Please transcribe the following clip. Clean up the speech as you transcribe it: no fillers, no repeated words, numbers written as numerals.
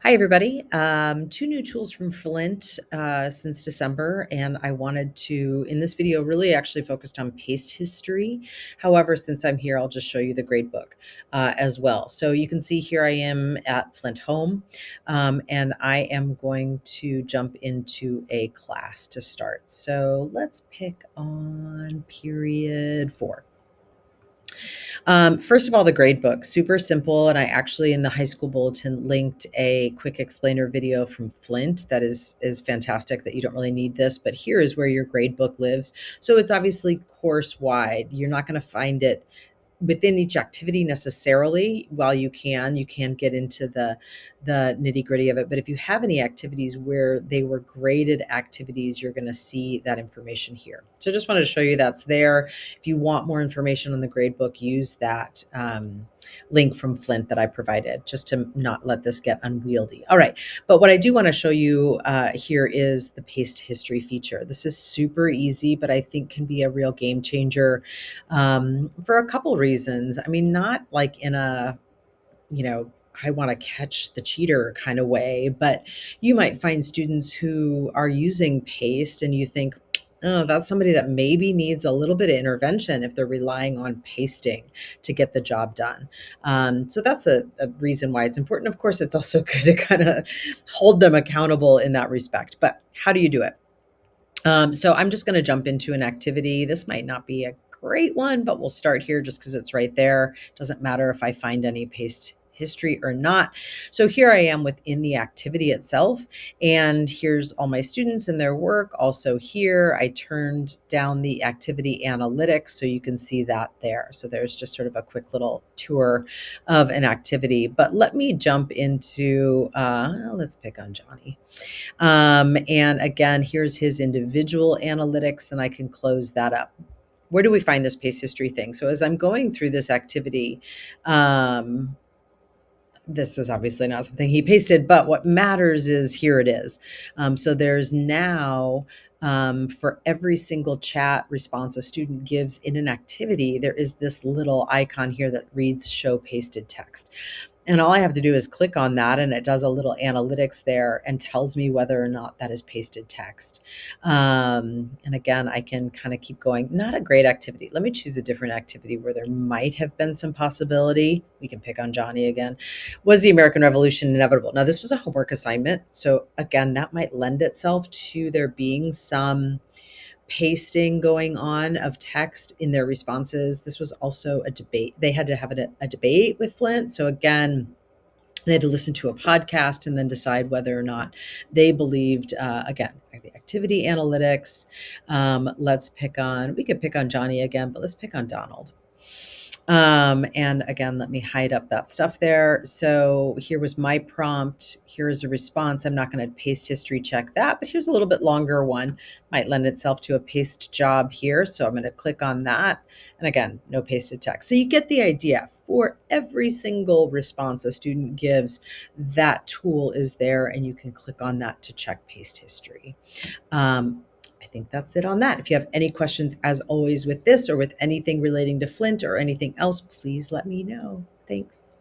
Hi, everybody. Two new tools from Flint since December, and I wanted to, in this video, really actually focused on paste history. However, since I'm here, I'll just show you the gradebook as well. So you can see here I am at Flint Home, and I am going to jump into a class to start. So let's pick on period 4. First of all, the grade book, super simple. And I actually in the high school bulletin linked a quick explainer video from Flint that is fantastic that you don't really need this, but here is where your grade book lives. So it's obviously course wide. You're not going to find it within each activity necessarily. While you can get into the nitty gritty of it, but if you have any activities where they were graded activities, you're going to see that information here. So just wanted to show you that's there. If you want more information on the grade book, use that link from Flint that I provided, just to not let this get unwieldy. All right, but what I do want to show you here is the paste history feature. This is super easy, but I think can be a real game changer for a couple reasons. I mean, not like in a, I want to catch the cheater kind of way, but you might find students who are using paste and you think, oh, that's somebody that maybe needs a little bit of intervention if they're relying on pasting to get the job done. So that's a reason why it's important. Of course, it's also good to kind of hold them accountable in that respect. But how do you do it? So I'm just going to jump into an activity. This might not be a great one, but we'll start here just because it's right there. Doesn't matter if I find any paste history or not. So here I am within the activity itself, and here's all my students and their work. Also here, I turned down the activity analytics so you can see that there. So there's just sort of a quick little tour of an activity. But let me jump into, let's pick on Johnny. And again, here's his individual analytics, and I can close that up. Where do we find this pace history thing? So as I'm going through this activity, this is obviously not something he pasted, but what matters is here it is. So there's now for every single chat response a student gives in an activity, there is this little icon here that reads show pasted text. And all I have to do is click on that, and it does a little analytics there and tells me whether or not that is pasted text. And again, I can kind of keep going. Not a great activity. Let me choose a different activity where there might have been some possibility. We can pick on Johnny again. Was the American Revolution inevitable? Now, this was a homework assignment. So again, that might lend itself to there being some pasting going on of text in their responses. This was also a debate. They had to have a debate with Flint. So again, they had to listen to a podcast and then decide whether or not they believed, again, the activity analytics. We could pick on Johnny again, but let's pick on Donald. And again, let me hide up that stuff there. So here was my prompt. Here is a response. I'm not going to paste history check that, but here's a little bit longer one. Might lend itself to a paste job here. So I'm going to click on that. And again, no pasted text. So you get the idea. For every single response a student gives, that tool is there, and you can click on that to check paste history. I think that's it on that. If you have any questions, as always, with this or with anything relating to Flint or anything else, please let me know. Thanks.